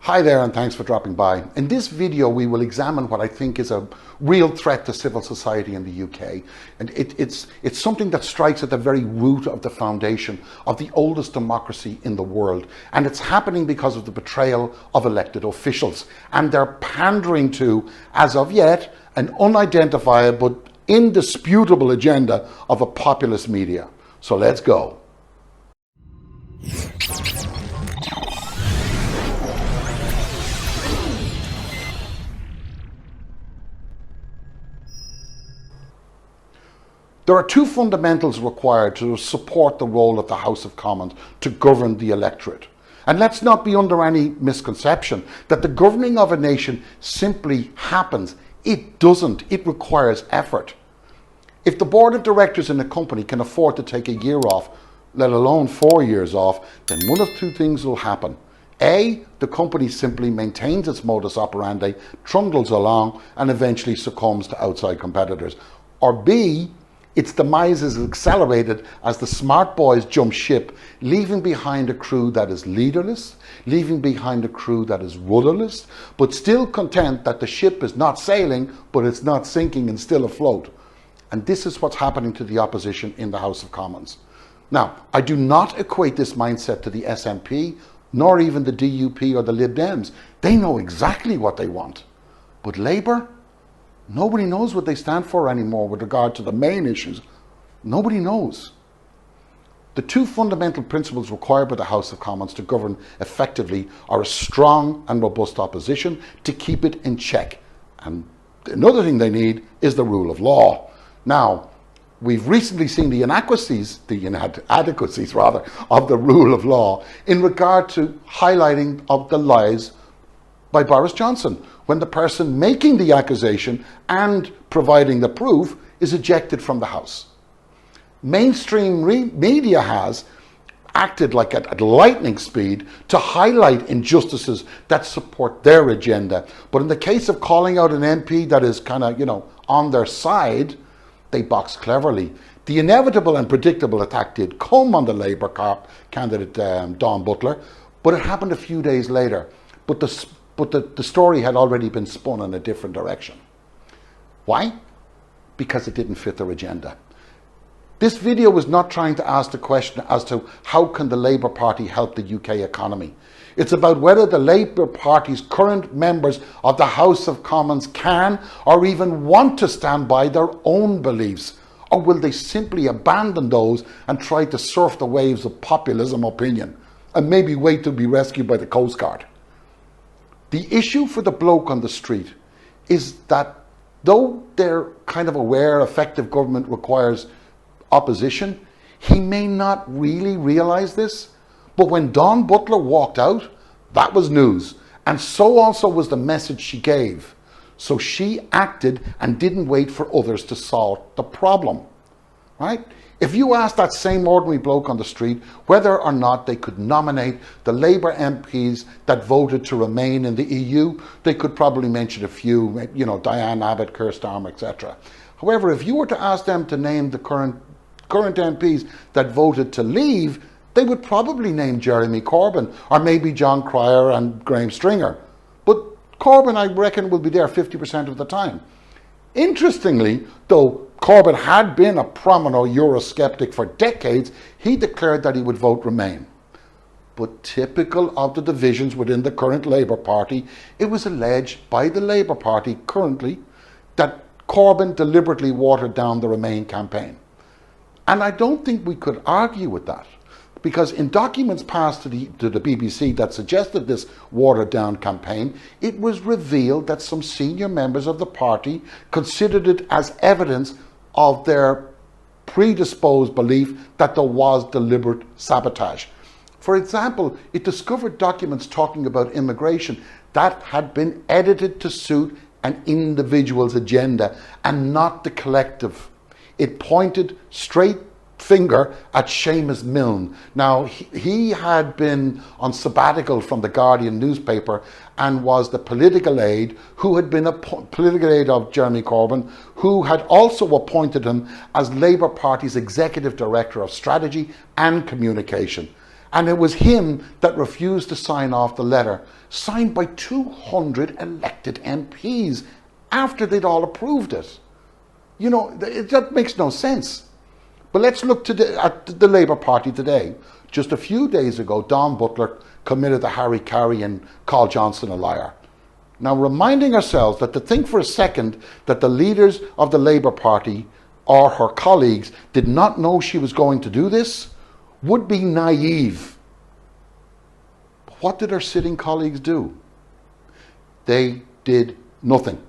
Hi there, and thanks for dropping by. In this video we will examine what I think is a real threat to civil society in the UK, and it's something that strikes at the very root of the foundation of the oldest democracy in the world, and it's happening because of the betrayal of elected officials and their pandering to, as of yet, an unidentified but indisputable agenda of a populist media. So let's go. There are two fundamentals required to support the role of the House of Commons to govern the electorate. And let's not be under any misconception that the governing of a nation simply happens. It doesn't. It requires effort. If the board of directors in a company can afford to take a year off, let alone 4 years off, then one of two things will happen. A, the company simply maintains its modus operandi, trundles along, and eventually succumbs to outside competitors. Or B, its demise is accelerated as the smart boys jump ship, leaving behind a crew that is leaderless, leaving behind a crew that is rudderless, but still content that the ship is not sailing, but it's not sinking and still afloat. And this is what's happening to the opposition in the House of Commons. Now, I do not equate this mindset to the SNP, nor even the DUP or the Lib Dems. They know exactly what they want. But Labour? Nobody knows what they stand for anymore with regard to the main issues. Nobody knows. The two fundamental principles required by the House of Commons to govern effectively are a strong and robust opposition to keep it in check. And another thing they need is the rule of law. Now, we've recently seen the inadequacies of the rule of law in regard to highlighting of the lies by Boris Johnson, when the person making the accusation and providing the proof is ejected from the House. Mainstream media has acted like at lightning speed to highlight injustices that support their agenda. But in the case of calling out an MP that is kind of, on their side, they box cleverly. The inevitable and predictable attack did come on the Labour candidate Dawn Butler, but it happened a few days later. But the story had already been spun in a different direction. Why? Because it didn't fit their agenda. This video was not trying to ask the question as to how can the Labour Party help the UK economy. It's about whether the Labour Party's current members of the House of Commons can or even want to stand by their own beliefs, or will they simply abandon those and try to surf the waves of populism opinion and maybe wait to be rescued by the Coast Guard. The issue for the bloke on the street is that though they're kind of aware effective government requires opposition, he may not really realise this. But when Dawn Butler walked out, that was news. And so also was the message she gave. So she acted and didn't wait for others to solve the problem, right? If you ask that same ordinary bloke on the street whether or not they could nominate the Labour MPs that voted to remain in the EU, they could probably mention a few, Diane Abbott, Keir Starmer, etc. However, if you were to ask them to name the current MPs that voted to leave, they would probably name Jeremy Corbyn or maybe John Cryer and Graham Stringer. But Corbyn, I reckon, will be there 50% of the time. Interestingly, though Corbyn had been a prominent Eurosceptic for decades, he declared that he would vote Remain. But typical of the divisions within the current Labour Party, it was alleged by the Labour Party currently that Corbyn deliberately watered down the Remain campaign. And I don't think we could argue with that, because in documents passed to the BBC that suggested this watered down campaign, it was revealed that some senior members of the party considered it as evidence of their predisposed belief that there was deliberate sabotage. For example, it discovered documents talking about immigration that had been edited to suit an individual's agenda and not the collective. It pointed straight finger at Seamus Milne. Now, he had been on sabbatical from the Guardian newspaper and was the political aide who had been a political aide of Jeremy Corbyn, who had also appointed him as Labour Party's Executive Director of Strategy and Communication. And it was him that refused to sign off the letter, signed by 200 elected MPs after they'd all approved it. You know, that makes no sense. But let's look at the Labour Party today. Just a few days ago, Don Butler committed the Harry Carey and called Johnson a liar. Now, reminding ourselves that to think for a second that the leaders of the Labour Party or her colleagues did not know she was going to do this would be naive. But what did her sitting colleagues do? They did nothing.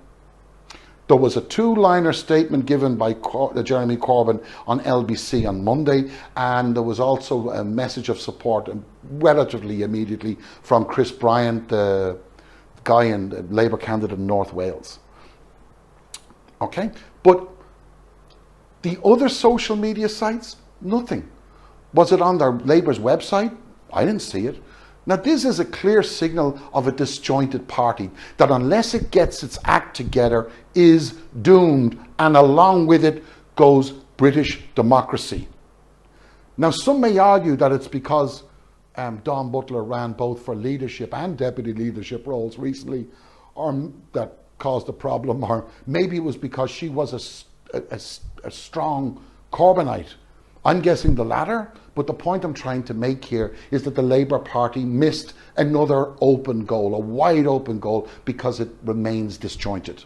There was a two-liner statement given by Jeremy Corbyn on LBC on Monday, and there was also a message of support relatively immediately from Chris Bryant, the guy and the Labour candidate in North Wales. Okay, but the other social media sites, nothing. Was it on their Labour's website? I didn't see it. Now, this is a clear signal of a disjointed party that, unless it gets its act together, is doomed, and along with it goes British democracy. Now, some may argue that it's because Dawn Butler ran both for leadership and deputy leadership roles recently, or that caused the problem, or maybe it was because she was a strong Corbynite. I'm guessing the latter, but the point I'm trying to make here is that the Labour Party missed another open goal, a wide open goal, because it remains disjointed.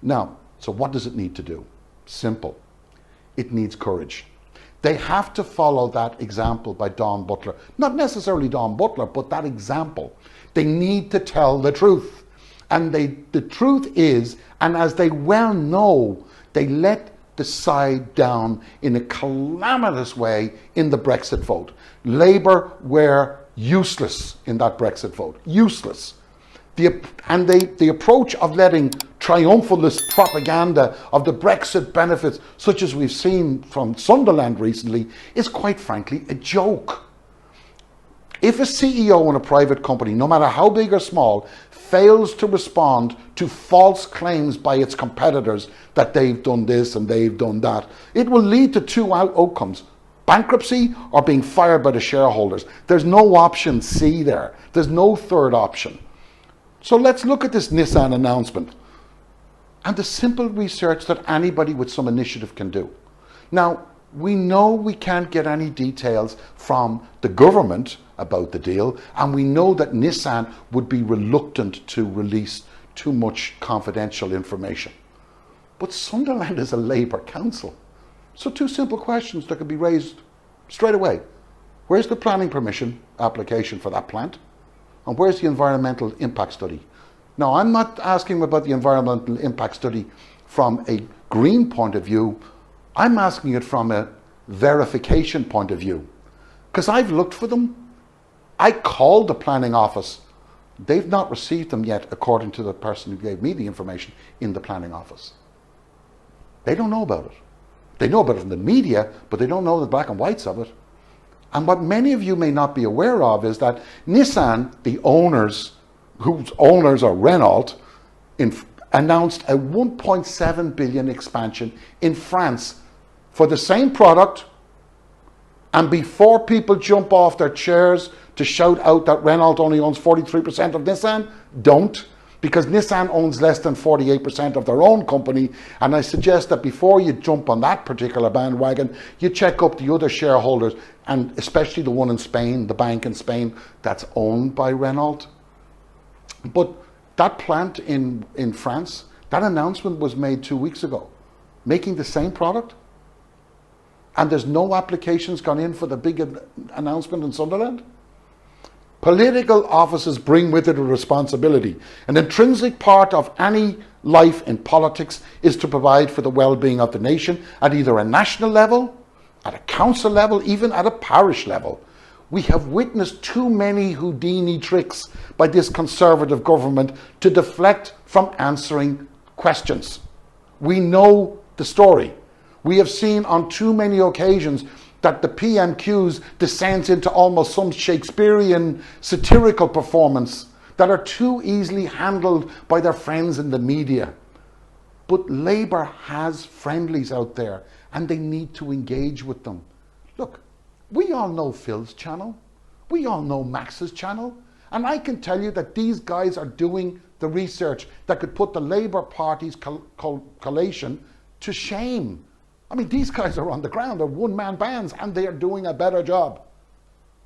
Now, so what does it need to do? Simple. It needs courage. They have to follow that example by Dawn Butler. Not necessarily Dawn Butler, but that example. They need to tell the truth. And the truth is, and as they well know, they let the side down in a calamitous way in the Brexit vote. Labour were useless in that Brexit vote. Useless. The approach of letting triumphalist propaganda of the Brexit benefits, such as we've seen from Sunderland recently, is quite frankly a joke. If a CEO in a private company, no matter how big or small, fails to respond to false claims by its competitors that they've done this and they've done that, it will lead to two outcomes: bankruptcy or being fired by the shareholders. There's no option C there. There's no third option. So let's look at this Nissan announcement and the simple research that anybody with some initiative can do. Now, we know we can't get any details from the government about the deal, and we know that Nissan would be reluctant to release too much confidential information. But Sunderland is a Labour council. So two simple questions that could be raised straight away. Where's the planning permission application for that plant? And where's the environmental impact study? Now, I'm not asking about the environmental impact study from a green point of view. I'm asking it from a verification point of view. Because I've looked for them. I called the planning office. They've not received them yet, according to the person who gave me the information in the planning office. They don't know about it. They know about it in the media, but they don't know the black and whites of it. And what many of you may not be aware of is that Nissan, the owners, whose owners are Renault, announced a 1.7 billion expansion in France for the same product. And before people jump off their chairs to shout out that Renault only owns 43% of Nissan, don't. Because Nissan owns less than 48% of their own company, and I suggest that before you jump on that particular bandwagon, you check up the other shareholders, and especially the one in Spain, the bank in Spain, that's owned by Renault. But that plant in France, that announcement was made 2 weeks ago, making the same product, and there's no applications gone in for the big announcement in Sunderland. Political offices bring with it a responsibility. An intrinsic part of any life in politics is to provide for the well-being of the nation at either a national level, at a council level, even at a parish level. We have witnessed too many Houdini tricks by this Conservative government to deflect from answering questions. We know the story. We have seen on too many occasions that the PMQs descends into almost some Shakespearean satirical performance that are too easily handled by their friends in the media. But Labour has friendlies out there, and they need to engage with them. Look, We all know Phil's channel. We all know Max's channel. And I can tell you that these guys are doing the research that could put the Labour Party's collation to shame. I mean, these guys are on the ground, they're one-man bands, and they are doing a better job.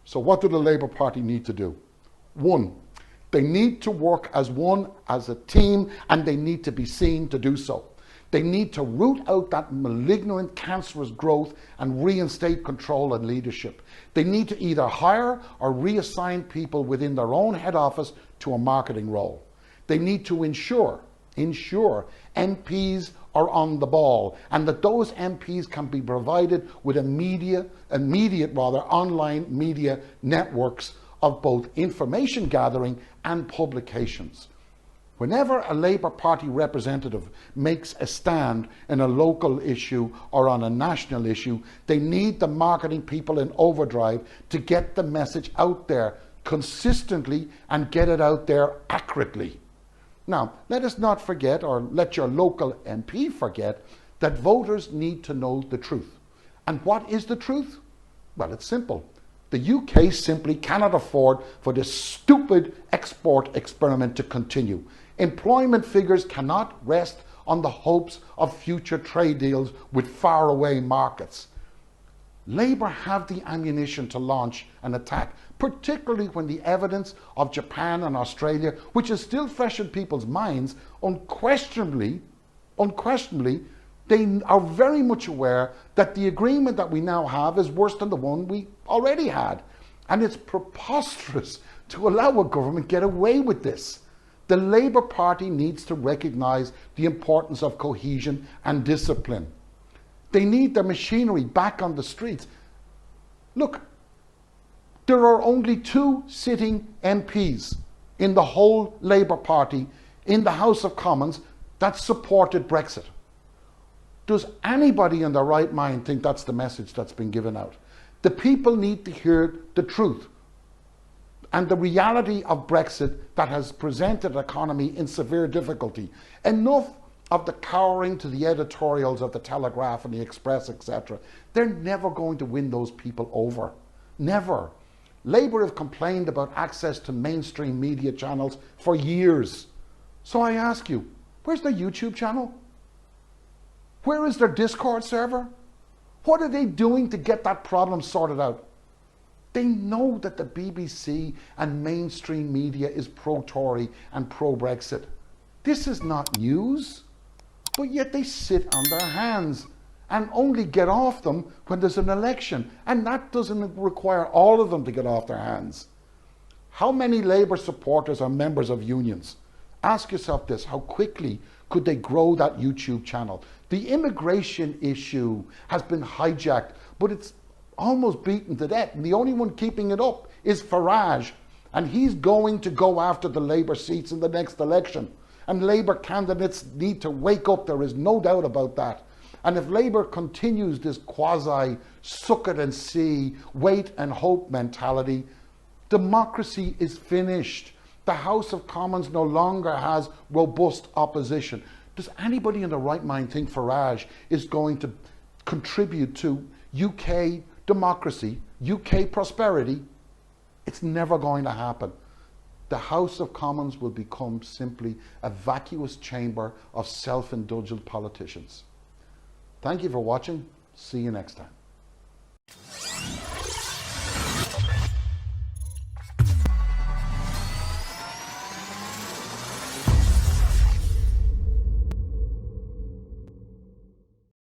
So what do the Labour Party need to do? One, they need to work as one, as a team, and they need to be seen to do so. They need to root out that malignant, cancerous growth and reinstate control and leadership. They need to either hire or reassign people within their own head office to a marketing role. They need to ensure MPs are on the ball, and that those MPs can be provided with immediate online media networks of both information gathering and publications. Whenever a Labour Party representative makes a stand in a local issue or on a national issue, they need the marketing people in overdrive to get the message out there consistently and get it out there accurately. Now, let us not forget, or let your local MP forget, that voters need to know the truth. And what is the truth? Well, it's simple. The UK simply cannot afford for this stupid export experiment to continue. Employment figures cannot rest on the hopes of future trade deals with faraway markets. Labour have the ammunition to launch an attack, particularly when the evidence of Japan and Australia, which is still fresh in people's minds, unquestionably, they are very much aware that the agreement that we now have is worse than the one we already had. And it's preposterous to allow a government get away with this. The Labour Party needs to recognise the importance of cohesion and discipline. They need their machinery back on the streets. Look, there are only 2 sitting MPs in the whole Labour Party in the House of Commons that supported Brexit. Does anybody in their right mind think that's the message that's been given out? The people need to hear the truth and the reality of Brexit that has presented the economy in severe difficulty. Enough of the cowering to the editorials of the Telegraph and the Express, etc. They're never going to win those people over. Never. Labour have complained about access to mainstream media channels for years. So I ask you, where's their YouTube channel? Where is their Discord server? What are they doing to get that problem sorted out? They know that the BBC and mainstream media is pro-Tory and pro-Brexit. This is not news, but yet they sit on their hands and only get off them when there's an election. And that doesn't require all of them to get off their hands. How many Labour supporters are members of unions? Ask yourself this: how quickly could they grow that YouTube channel? The immigration issue has been hijacked, but it's almost beaten to death. And the only one keeping it up is Farage. And he's going to go after the Labour seats in the next election. And Labour candidates need to wake up. There is no doubt about that. And if Labour continues this quasi suck it and see, wait and hope mentality, democracy is finished. The House of Commons no longer has robust opposition. Does anybody in their right mind think Farage is going to contribute to UK democracy, UK prosperity? It's never going to happen. The House of Commons will become simply a vacuous chamber of self-indulgent politicians. Thank you for watching. See you next time.